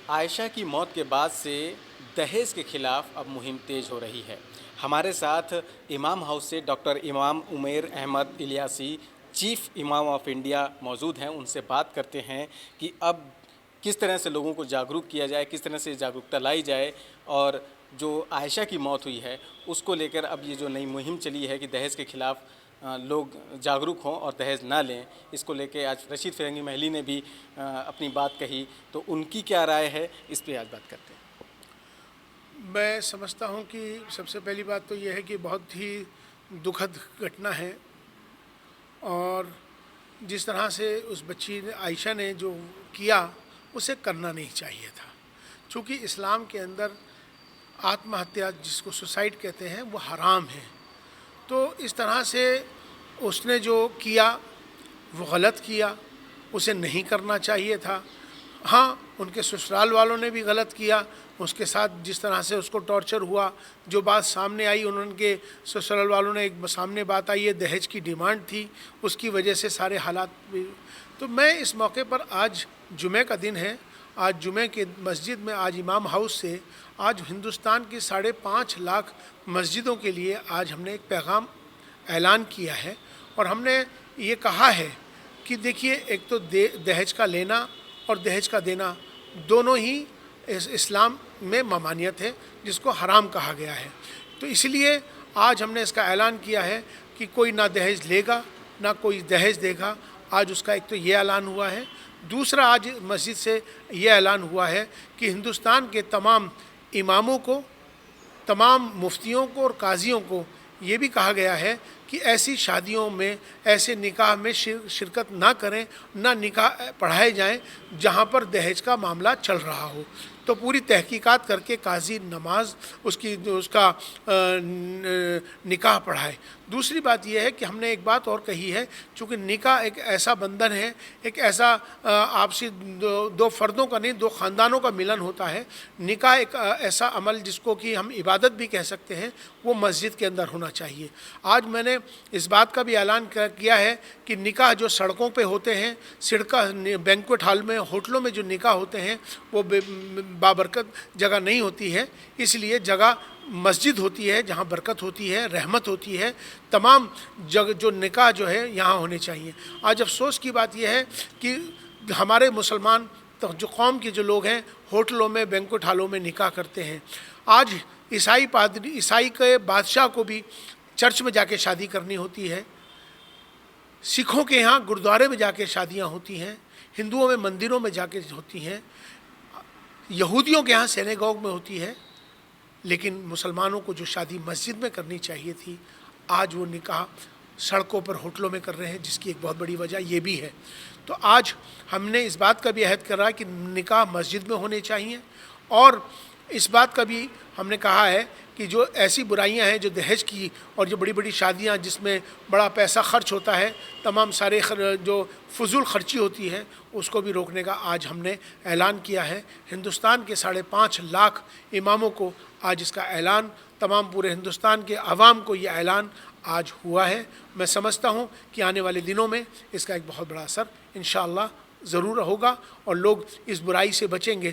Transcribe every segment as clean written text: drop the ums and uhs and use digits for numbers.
عائشہ کی موت کے بعد سے دہیز کے خلاف اب مہم تیز ہو رہی ہے۔ ہمارے ساتھ امام ہاؤس سے ڈاکٹر امام عمیر احمد الیاسی چیف امام آف انڈیا موجود ہیں۔ ان سے بات کرتے ہیں کہ اب کس طرح سے لوگوں کو جاگروک کیا جائے، کس طرح سے جاگروکتا لائی جائے، اور جو عائشہ کی موت ہوئی ہے اس کو لے کر اب یہ جو نئی مہم چلی ہے کہ دہیز کے خلاف لوگ جاگروک ہوں اور دہیز نہ لیں، اس کو لے کے آج رشید فرنگی محلی نے بھی اپنی بات کہی، تو ان کی کیا رائے ہے اس پہ آج بات کرتے ہیں۔ میں سمجھتا ہوں کہ سب سے پہلی بات تو یہ ہے کہ بہت ہی دکھد گھٹنا ہے، اور جس طرح سے اس بچی نے عائشہ نے جو کیا اسے کرنا نہیں چاہیے تھا، چونکہ اسلام کے اندر آتم ہتیا جس کو سوسائڈ کہتے ہیں وہ حرام ہے۔ تو اس طرح سے اس نے جو کیا وہ غلط کیا، اسے نہیں کرنا چاہیے تھا۔ ہاں، ان کے سسرال والوں نے بھی غلط کیا، اس کے ساتھ جس طرح سے اس کو ٹارچر ہوا، جو بات سامنے آئی، انہوں کے سسرال والوں نے ایک سامنے بات آئی ہے دہیج کی ڈیمانڈ تھی، اس کی وجہ سے سارے حالات بھی۔ تو میں اس موقع پر، آج جمعہ کا دن ہے، آج جمعہ کے مسجد میں، آج امام ہاؤس سے آج ہندوستان کی 5.5 لاکھ مسجدوں کے لیے آج ہم نے ایک پیغام اعلان کیا ہے، اور ہم نے یہ کہا ہے کہ دیکھیے، ایک تو دہیج کا لینا اور دہیج کا دینا دونوں ہی اسلام میں ممانعت ہے، جس کو حرام کہا گیا ہے۔ تو اس لیے آج ہم نے اس کا اعلان کیا ہے کہ کوئی نہ دہیج لے گا نہ کوئی دہیج دے گا۔ آج اس کا ایک تو یہ اعلان ہوا ہے، دوسرا آج مسجد سے یہ اعلان ہوا ہے کہ ہندوستان کے تمام اماموں کو، تمام مفتیوں کو اور قاضیوں کو یہ بھی کہا گیا ہے کہ ایسی شادیوں میں، ایسے نکاح میں شرکت نہ کریں، نہ نکاح پڑھائے جائیں جہاں پر دہیج کا معاملہ چل رہا ہو۔ تو پوری تحقیقات کر کے قاضی نماز اس کا نکاح پڑھائے۔ دوسری بات یہ ہے کہ ہم نے ایک بات اور کہی ہے، چونکہ نکاح ایک ایسا بندھن ہے، ایک ایسا آپسی دو فردوں کا نہیں، دو خاندانوں کا ملن ہوتا ہے۔ نکاح ایک ایسا عمل جس کو کہ ہم عبادت بھی کہہ سکتے ہیں، وہ مسجد کے اندر ہونا چاہیے۔ آج میں نے اس بات کا بھی اعلان کیا ہے کہ نکاح جو سڑکوں پہ ہوتے ہیں، بینکویٹ ہال میں، ہوٹلوں میں جو نکاح ہوتے ہیں، وہ بابرکت جگہ نہیں ہوتی ہے، اس لیے جگہ مسجد ہوتی ہے جہاں برکت ہوتی ہے، رحمت ہوتی ہے۔ تمام جو نکاح جو ہے یہاں ہونے چاہیے۔ آج افسوس کی بات یہ ہے کہ ہمارے مسلمان جو قوم کے جو لوگ ہیں ہوٹلوں میں، بینکویٹ ہالوں میں نکاح کرتے ہیں۔ آج عیسائی کے بادشاہ کو بھی چرچ میں جا کے شادی کرنی ہوتی ہے، سکھوں کے یہاں گردوارے میں جا کے شادیاں ہوتی ہیں، ہندوؤں میں مندروں میں جا کے ہوتی ہیں، یہودیوں کے یہاں سینیگوگ میں ہوتی ہے، لیکن مسلمانوں کو جو شادی مسجد میں کرنی چاہیے تھی، آج وہ نکاح سڑکوں پر، ہوٹلوں میں کر رہے ہیں، جس کی ایک بہت بڑی وجہ یہ بھی ہے۔ تو آج ہم نے اس بات کا بھی عہد کرا کہ نکاح مسجد میں ہونے چاہیے، اور اس بات کا بھی ہم نے کہا ہے کہ جو ایسی برائیاں ہیں جو دہیج کی، اور جو بڑی بڑی شادیاں جس میں بڑا پیسہ خرچ ہوتا ہے، تمام سارے جو فضول خرچی ہوتی ہے، اس کو بھی روکنے کا آج ہم نے اعلان کیا ہے۔ ہندوستان کے 5.5 لاکھ اماموں کو آج اس کا اعلان، تمام پورے ہندوستان کے عوام کو یہ اعلان آج ہوا ہے۔ میں سمجھتا ہوں کہ آنے والے دنوں میں اس کا ایک بہت بڑا اثر انشاءاللہ ضرور ہوگا، اور لوگ اس برائی سے بچیں گے۔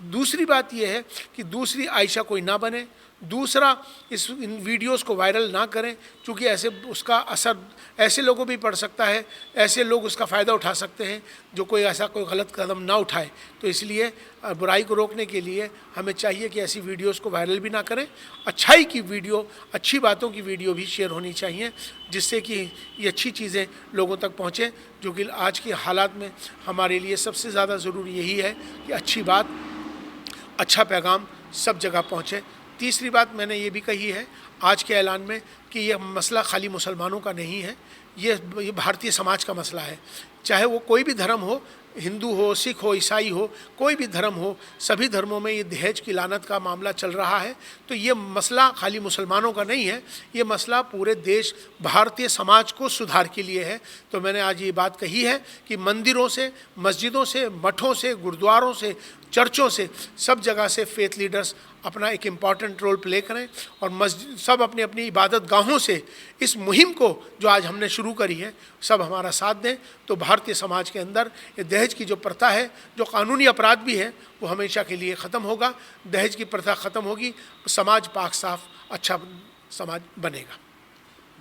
دوسری بات یہ ہے کہ دوسری عائشہ کوئی نہ بنے، دوسرا ان ویڈیوز کو وائرل نہ کریں، چونکہ ایسے اس کا اثر ایسے لوگوں بھی پڑ سکتا ہے، ایسے لوگ اس کا فائدہ اٹھا سکتے ہیں جو کوئی غلط قدم نہ اٹھائے۔ تو اس لیے برائی کو روکنے کے لیے ہمیں چاہیے کہ ایسی ویڈیوز کو وائرل بھی نہ کریں، اچھائی کی ویڈیو، اچھی باتوں کی ویڈیو بھی شیئر ہونی چاہیے، جس سے کہ یہ اچھی چیزیں لوگوں تک پہنچیں، جو کہ آج کے حالات میں ہمارے لیے سب سے زیادہ ضروری یہی ہے کہ اچھی بات، اچھا پیغام سب جگہ پہنچے۔ تیسری بات میں نے یہ بھی کہی ہے آج کے اعلان میں کہ یہ مسئلہ خالی مسلمانوں کا نہیں ہے، یہ بھارتی سماج کا مسئلہ ہے، چاہے وہ کوئی بھی دھرم ہو، ہندو ہو، سکھ ہو، عیسائی ہو، کوئی بھی دھرم ہو، سبھی دھرموں میں یہ دہیج کی لعنت کا معاملہ چل رہا ہے۔ تو یہ مسئلہ خالی مسلمانوں کا نہیں ہے، یہ مسئلہ پورے دیش بھارتی سماج کو سدھار کے لیے ہے۔ تو میں نے آج یہ بات کہی ہے کہ مندروں سے، مسجدوں سے، مٹھوں سے، گردواروں سے چرچوں سے سب جگہ سے فیتھ لیڈرز اپنا ایک امپورٹنٹ رول پلے کریں اور مسجد سب اپنی اپنی عبادت گاہوں سے اس مہم کو جو آج ہم نے شروع کری ہے سب ہمارا ساتھ دیں تو بھارتی سماج کے اندر یہ دہیج کی جو پرتھا ہے جو قانونی اپرادھ بھی ہے وہ ہمیشہ کے لیے ختم ہوگا. دہیج کی پرتھا ختم ہوگی, سماج پاک صاف اچھا سماج بنے گا.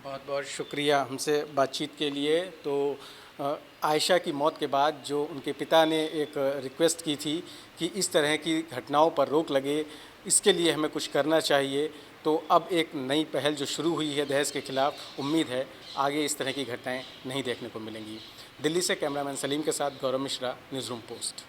بہت بہت شکریہ ہم سے بات چیت کے لیے. تو عائشہ کی موت کے بعد جو ان کے پتا نے ایک ریکویسٹ کی تھی کہ اس طرح کی گھٹناؤں پر روک لگے, اس کے لیے ہمیں کچھ کرنا چاہیے, تو اب ایک نئی پہل جو شروع ہوئی ہے دہیج کے خلاف, امید ہے آگے اس طرح کی گھٹنائیں نہیں دیکھنے کو ملیں گی. دلی سے کیمرہ مین سلیم کے ساتھ گورو مشرا, نیوز روم پوسٹ.